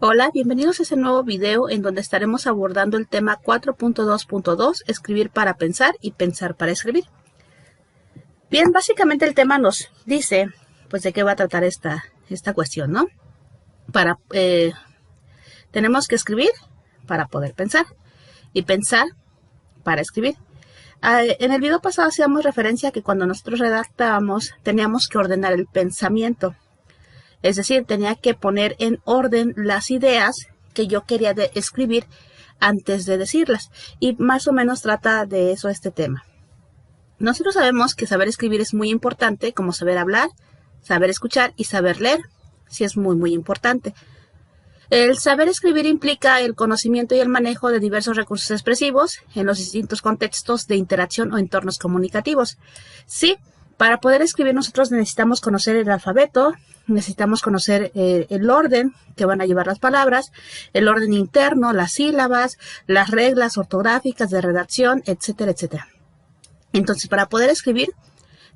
Hola, bienvenidos a este nuevo video en donde estaremos abordando el tema 4.2.2, escribir para pensar y pensar para escribir. Bien, básicamente el tema nos dice, pues, de qué va a tratar esta cuestión, ¿no? Tenemos que escribir para poder pensar y pensar para escribir. En el video pasado hacíamos referencia a que cuando nosotros redactábamos teníamos que ordenar el pensamiento. Es decir, tenía que poner en orden las ideas que yo quería escribir antes de decirlas. Y más o menos trata de eso este tema. Nosotros sabemos que saber escribir es muy importante, como saber hablar, saber escuchar y saber leer. Sí, es muy, muy importante. El saber escribir implica el conocimiento y el manejo de diversos recursos expresivos en los distintos contextos de interacción o entornos comunicativos. Sí, para poder escribir nosotros necesitamos conocer el alfabeto, necesitamos conocer el orden que van a llevar las palabras, el orden interno, las sílabas, las reglas ortográficas de redacción, etcétera, etcétera. Entonces, para poder escribir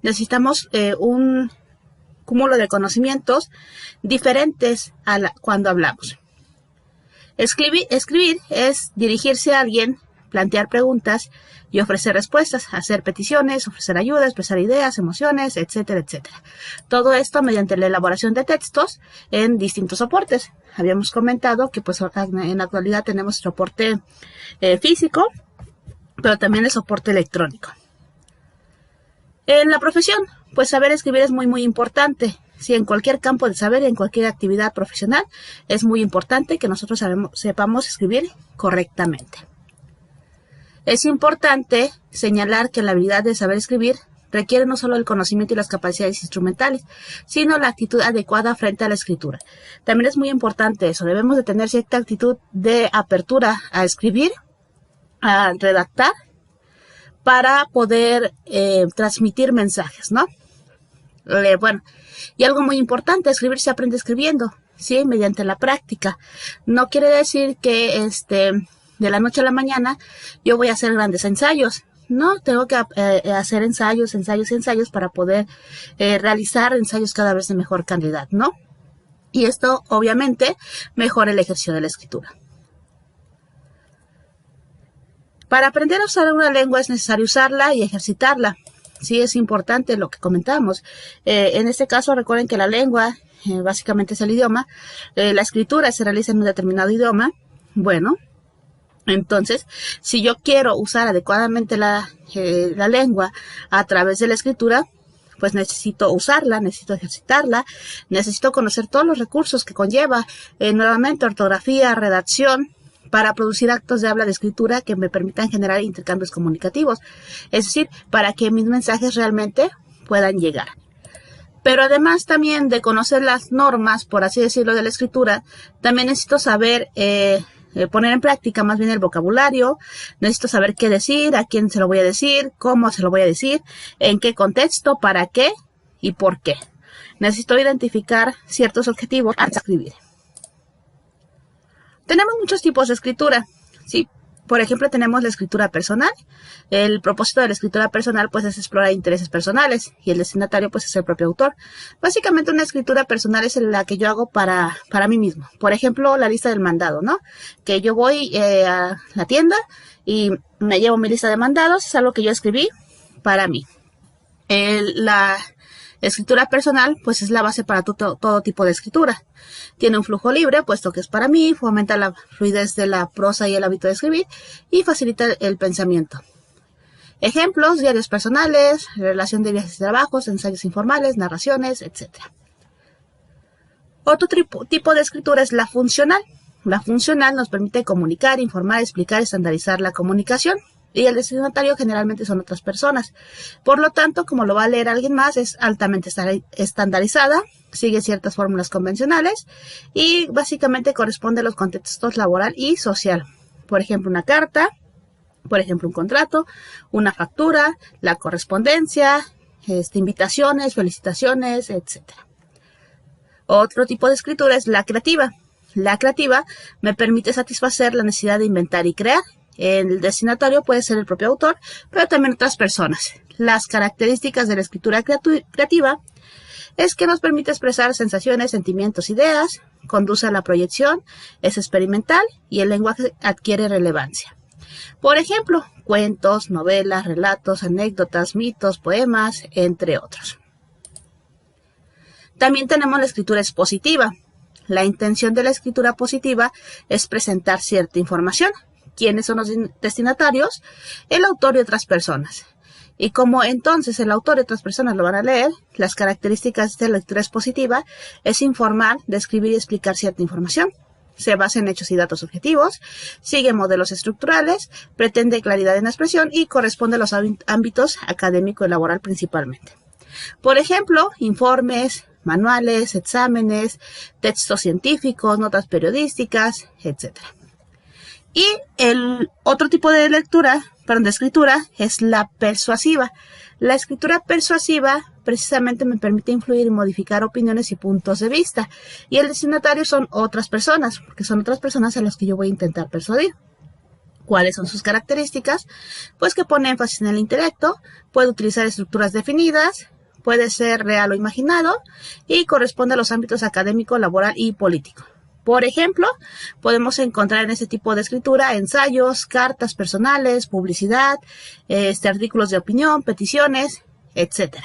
necesitamos un cúmulo de conocimientos diferentes cuando hablamos. Escribir es dirigirse a alguien, plantear preguntas y ofrecer respuestas, hacer peticiones, ofrecer ayuda, expresar ideas, emociones, etcétera, etcétera. Todo esto mediante la elaboración de textos en distintos soportes. Habíamos comentado que pues en la actualidad tenemos soporte físico, pero también el soporte electrónico. En la profesión, pues saber escribir es muy, muy importante. Sí, en cualquier campo de saber, en cualquier actividad profesional, es muy importante que nosotros sepamos escribir correctamente. Es importante señalar que la habilidad de saber escribir requiere no solo el conocimiento y las capacidades instrumentales, sino la actitud adecuada frente a la escritura. También es muy importante eso, debemos de tener cierta actitud de apertura a escribir, a redactar, para poder transmitir mensajes, ¿no? Bueno, y algo muy importante, escribir se aprende escribiendo, ¿sí? Mediante la práctica. No quiere decir que de la noche a la mañana yo voy a hacer grandes ensayos. No, tengo que hacer ensayos para poder realizar ensayos cada vez de mejor calidad, ¿no? Y esto obviamente mejora el ejercicio de la escritura. Para aprender a usar una lengua es necesario usarla y ejercitarla. Sí, es importante lo que comentamos. En este caso, recuerden que la lengua básicamente es el idioma. La escritura se realiza en un determinado idioma. Bueno, entonces, si yo quiero usar adecuadamente la lengua a través de la escritura, pues necesito usarla, necesito ejercitarla, necesito conocer todos los recursos que conlleva, nuevamente, ortografía, redacción, para producir actos de habla de escritura que me permitan generar intercambios comunicativos. Es decir, para que mis mensajes realmente puedan llegar. Pero además también de conocer las normas, por así decirlo, de la escritura, también necesito saber poner en práctica más bien el vocabulario, necesito saber qué decir, a quién se lo voy a decir, cómo se lo voy a decir, en qué contexto, para qué y por qué. Necesito identificar ciertos objetivos antes de escribir. Tenemos muchos tipos de escritura, ¿sí? Por ejemplo, tenemos la escritura personal. El propósito de la escritura personal, pues, es explorar intereses personales y el destinatario, pues, es el propio autor. Básicamente, una escritura personal es la que yo hago para mí mismo. Por ejemplo, la lista del mandado, ¿no? Que yo voy a la tienda y me llevo mi lista de mandados, es algo que yo escribí para mí. La escritura personal, pues, es la base para todo tipo de escritura. Tiene un flujo libre, puesto que es para mí, fomenta la fluidez de la prosa y el hábito de escribir, y facilita el pensamiento. Ejemplos: diarios personales, relación de viajes y trabajos, ensayos informales, narraciones, etc. Otro tipo de escritura es la funcional. La funcional nos permite comunicar, informar, explicar, estandarizar la comunicación. Y el destinatario generalmente son otras personas. Por lo tanto, como lo va a leer alguien más, es altamente estandarizada, sigue ciertas fórmulas convencionales y básicamente corresponde a los contextos laboral y social. Por ejemplo, una carta, por ejemplo, un contrato, una factura, la correspondencia, invitaciones, felicitaciones, etc. Otro tipo de escritura es la creativa. La creativa me permite satisfacer la necesidad de inventar y crear. El destinatario puede ser el propio autor, pero también otras personas. Las características de la escritura creativa es que nos permite expresar sensaciones, sentimientos, ideas, conduce a la proyección, es experimental y el lenguaje adquiere relevancia. Por ejemplo, cuentos, novelas, relatos, anécdotas, mitos, poemas, entre otros. También tenemos la escritura expositiva. La intención de la escritura positiva es presentar cierta información. ¿Quiénes son los destinatarios? El autor y otras personas. Y como entonces el autor y otras personas lo van a leer, las características de la lectura expositiva es informar, describir y explicar cierta información. Se basa en hechos y datos objetivos, sigue modelos estructurales, pretende claridad en la expresión y corresponde a los ámbitos académico y laboral principalmente. Por ejemplo, informes, manuales, exámenes, textos científicos, notas periodísticas, etc. Y el otro tipo de escritura es la persuasiva. La escritura persuasiva precisamente me permite influir y modificar opiniones y puntos de vista. Y el destinatario son otras personas, porque son otras personas a las que yo voy a intentar persuadir. ¿Cuáles son sus características? Pues que pone énfasis en el intelecto, puede utilizar estructuras definidas, puede ser real o imaginado y corresponde a los ámbitos académico, laboral y político. Por ejemplo, podemos encontrar en este tipo de escritura ensayos, cartas personales, publicidad, artículos de opinión, peticiones, etc.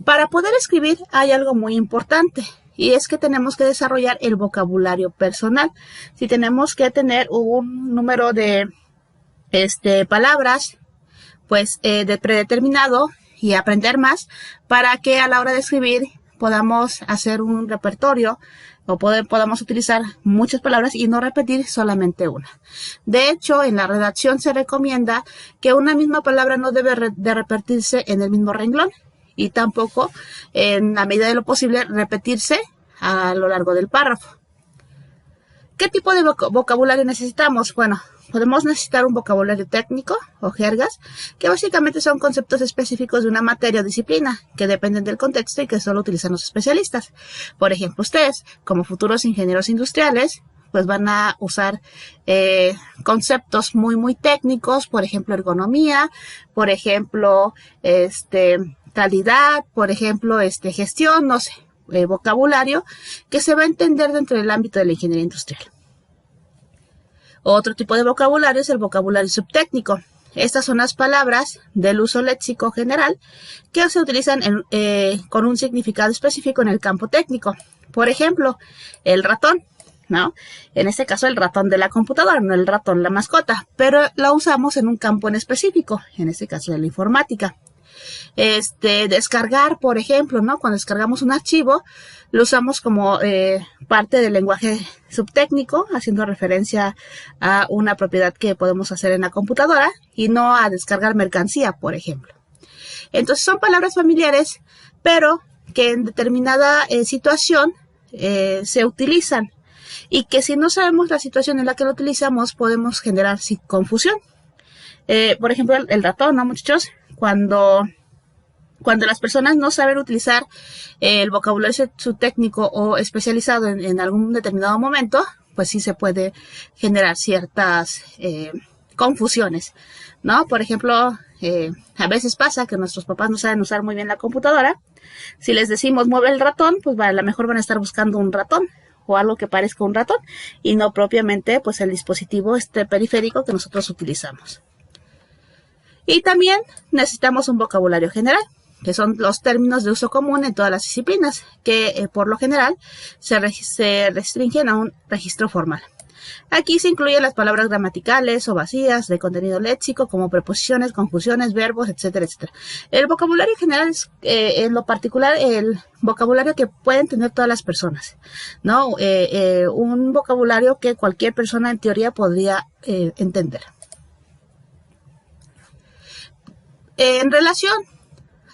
Para poder escribir hay algo muy importante y es que tenemos que desarrollar el vocabulario personal. Si tenemos que tener un número de palabras pues de predeterminado y aprender más para que a la hora de escribir podamos hacer un repertorio o podamos utilizar muchas palabras y no repetir solamente una. De hecho, en la redacción se recomienda que una misma palabra no debe de repetirse en el mismo renglón y tampoco, en la medida de lo posible, repetirse a lo largo del párrafo. ¿Qué tipo de vocabulario necesitamos? Bueno, podemos necesitar un vocabulario técnico o jergas, que básicamente son conceptos específicos de una materia o disciplina, que dependen del contexto y que solo utilizan los especialistas. Por ejemplo, ustedes, como futuros ingenieros industriales, pues van a usar conceptos muy técnicos, por ejemplo, ergonomía, por ejemplo, calidad, por ejemplo, gestión, no sé. Vocabulario que se va a entender dentro del ámbito de la ingeniería industrial. Otro tipo de vocabulario es el vocabulario subtécnico. Estas son las palabras del uso léxico general que se utilizan con un significado específico en el campo técnico. Por ejemplo, el ratón, ¿no? En este caso el ratón de la computadora, no el ratón la mascota, pero la usamos en un campo en específico, en este caso de la informática. Descargar, por ejemplo, ¿no? Cuando descargamos un archivo, lo usamos como parte del lenguaje subtécnico, haciendo referencia a una propiedad que podemos hacer en la computadora y no a descargar mercancía, por ejemplo. Entonces son palabras familiares, pero que en determinada situación se utilizan y que si no sabemos la situación en la que lo utilizamos podemos generar confusión. Por ejemplo, el ratón, ¿no, muchachos? Cuando las personas no saben utilizar el vocabulario subtécnico o especializado en algún determinado momento, pues sí se puede generar ciertas confusiones, ¿no? Por ejemplo, a veces pasa que nuestros papás no saben usar muy bien la computadora. Si les decimos mueve el ratón, pues a lo mejor van a estar buscando un ratón o algo que parezca un ratón y no propiamente pues el dispositivo periférico que nosotros utilizamos. Y también necesitamos un vocabulario general, que son los términos de uso común en todas las disciplinas, que por lo general se restringen a un registro formal. Aquí se incluyen las palabras gramaticales o vacías de contenido léxico, como preposiciones, conjunciones, verbos, etcétera, etcétera. El vocabulario general es, en lo particular, el vocabulario que pueden tener todas las personas, ¿no? Un vocabulario que cualquier persona en teoría podría entender. En relación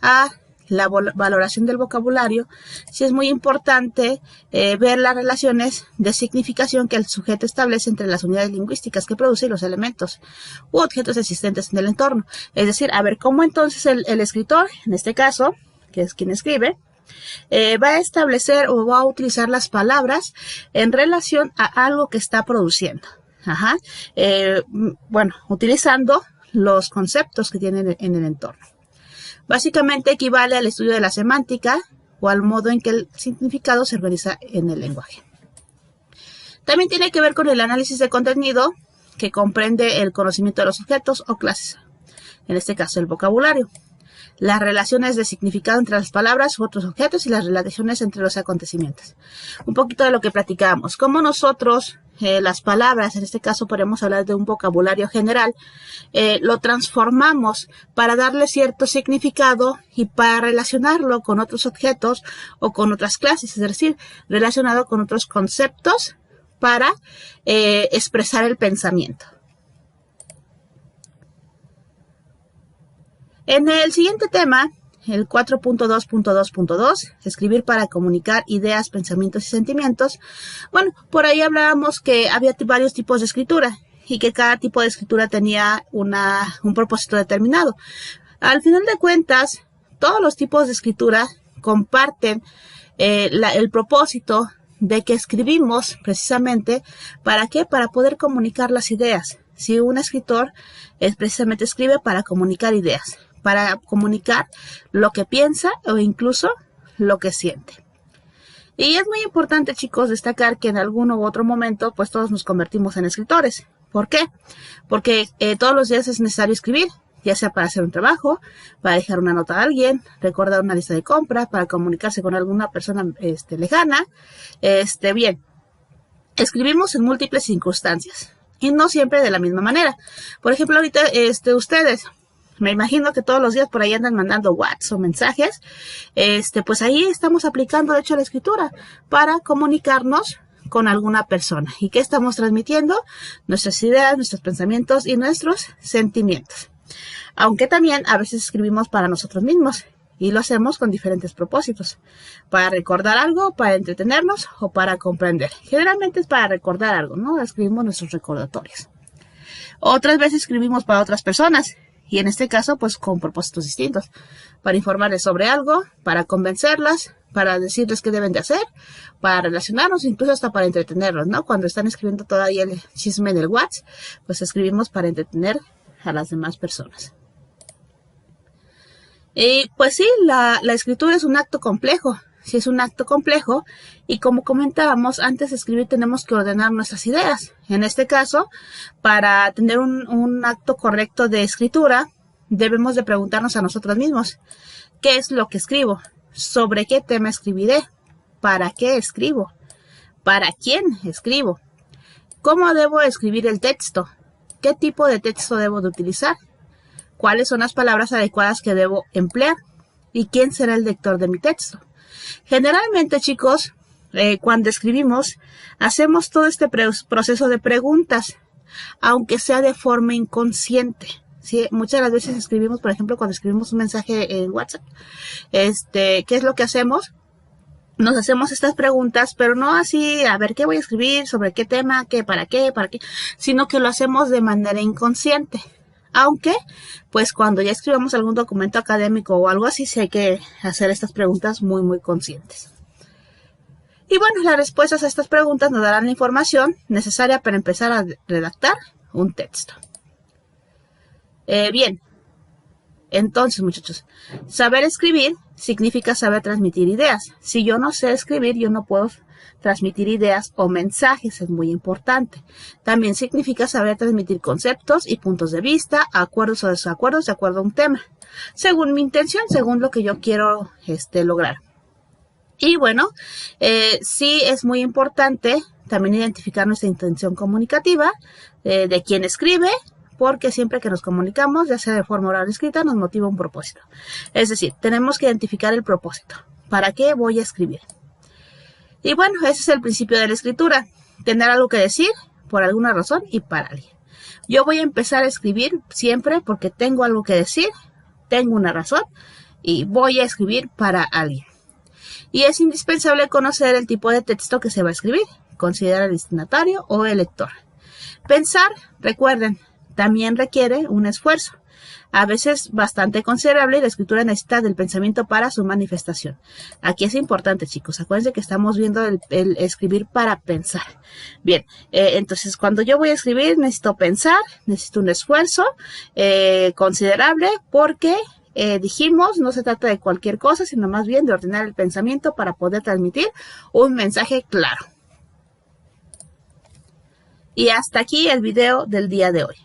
a la valoración del vocabulario, sí es muy importante ver las relaciones de significación que el sujeto establece entre las unidades lingüísticas que produce y los elementos u objetos existentes en el entorno. Es decir, a ver cómo entonces el escritor, en este caso, que es quien escribe, va a establecer o va a utilizar las palabras en relación a algo que está produciendo. Bueno, utilizando los conceptos que tienen en el entorno. Básicamente equivale al estudio de la semántica o al modo en que el significado se organiza en el lenguaje. También tiene que ver con el análisis de contenido, que comprende el conocimiento de los objetos o clases, en este caso el vocabulario, las relaciones de significado entre las palabras u otros objetos y las relaciones entre los acontecimientos. Un poquito de lo que platicábamos, cómo nosotros las palabras, en este caso podemos hablar de un vocabulario general, lo transformamos para darle cierto significado y para relacionarlo con otros objetos o con otras clases, es decir, relacionado con otros conceptos para expresar el pensamiento. En el siguiente tema, el 4.2.2.2, escribir para comunicar ideas, pensamientos y sentimientos. Bueno, por ahí hablábamos que había varios tipos de escritura y que cada tipo de escritura tenía un propósito determinado. Al final de cuentas, todos los tipos de escritura comparten el propósito de que escribimos precisamente, ¿para qué? Para poder comunicar las ideas. Si un escritor precisamente escribe para comunicar ideas, para comunicar lo que piensa o incluso lo que siente. Y es muy importante, chicos, destacar que en algún u otro momento, pues todos nos convertimos en escritores. ¿Por qué? Porque todos los días es necesario escribir, ya sea para hacer un trabajo, para dejar una nota a alguien, recordar una lista de compra, para comunicarse con alguna persona lejana. Bien, escribimos en múltiples circunstancias y no siempre de la misma manera. Por ejemplo, ahorita ustedes, me imagino que todos los días por ahí andan mandando WhatsApp o mensajes. Pues ahí estamos aplicando, de hecho, la escritura para comunicarnos con alguna persona. ¿Y qué estamos transmitiendo? Nuestras ideas, nuestros pensamientos y nuestros sentimientos. Aunque también a veces escribimos para nosotros mismos y lo hacemos con diferentes propósitos. Para recordar algo, para entretenernos o para comprender. Generalmente es para recordar algo, ¿no? Escribimos nuestros recordatorios. Otras veces escribimos para otras personas. Y en este caso, pues con propósitos distintos. Para informarles sobre algo, para convencerlas, para decirles qué deben de hacer, para relacionarnos, incluso hasta para entretenerlos, ¿no? Cuando están escribiendo todavía el chisme en el WhatsApp, pues escribimos para entretener a las demás personas. Y pues sí, la escritura es un acto complejo. Sí, es un acto complejo y como comentábamos, antes de escribir tenemos que ordenar nuestras ideas. En este caso, para tener un acto correcto de escritura, debemos de preguntarnos a nosotros mismos, ¿qué es lo que escribo? ¿Sobre qué tema escribiré? ¿Para qué escribo? ¿Para quién escribo? ¿Cómo debo escribir el texto? ¿Qué tipo de texto debo de utilizar? ¿Cuáles son las palabras adecuadas que debo emplear? ¿Y quién será el lector de mi texto? Generalmente, chicos, cuando escribimos, hacemos todo este proceso de preguntas, aunque sea de forma inconsciente. ¿Sí? Muchas de las veces escribimos, por ejemplo, cuando escribimos un mensaje en WhatsApp, ¿qué es lo que hacemos? Nos hacemos estas preguntas, pero no así, a ver, ¿qué voy a escribir? ¿Sobre qué tema? ¿Qué? ¿Para qué? Sino que lo hacemos de manera inconsciente. Aunque, pues cuando ya escribamos algún documento académico o algo así, sí hay que hacer estas preguntas muy, muy conscientes. Y bueno, las respuestas a estas preguntas nos darán la información necesaria para empezar a redactar un texto. Bien, entonces, muchachos, saber escribir significa saber transmitir ideas. Si yo no sé escribir, yo no puedo transmitir ideas o mensajes, es muy importante. También significa saber transmitir conceptos y puntos de vista, acuerdos o desacuerdos de acuerdo a un tema, según mi intención, según lo que yo quiero lograr. Y bueno, sí es muy importante también identificar nuestra intención comunicativa de quien escribe, porque siempre que nos comunicamos, ya sea de forma oral o escrita, nos motiva un propósito. Es decir, tenemos que identificar el propósito. ¿Para qué voy a escribir? Y bueno, ese es el principio de la escritura. Tener algo que decir por alguna razón y para alguien. Yo voy a empezar a escribir siempre porque tengo algo que decir, tengo una razón y voy a escribir para alguien. Y es indispensable conocer el tipo de texto que se va a escribir, considerar el destinatario o el lector. Pensar, recuerden, también requiere un esfuerzo, a veces bastante considerable, y la escritura necesita del pensamiento para su manifestación. Aquí es importante, chicos, acuérdense que estamos viendo el escribir para pensar. Bien, entonces cuando yo voy a escribir necesito pensar, necesito un esfuerzo considerable porque dijimos, no se trata de cualquier cosa, sino más bien de ordenar el pensamiento para poder transmitir un mensaje claro. Y hasta aquí el video del día de hoy.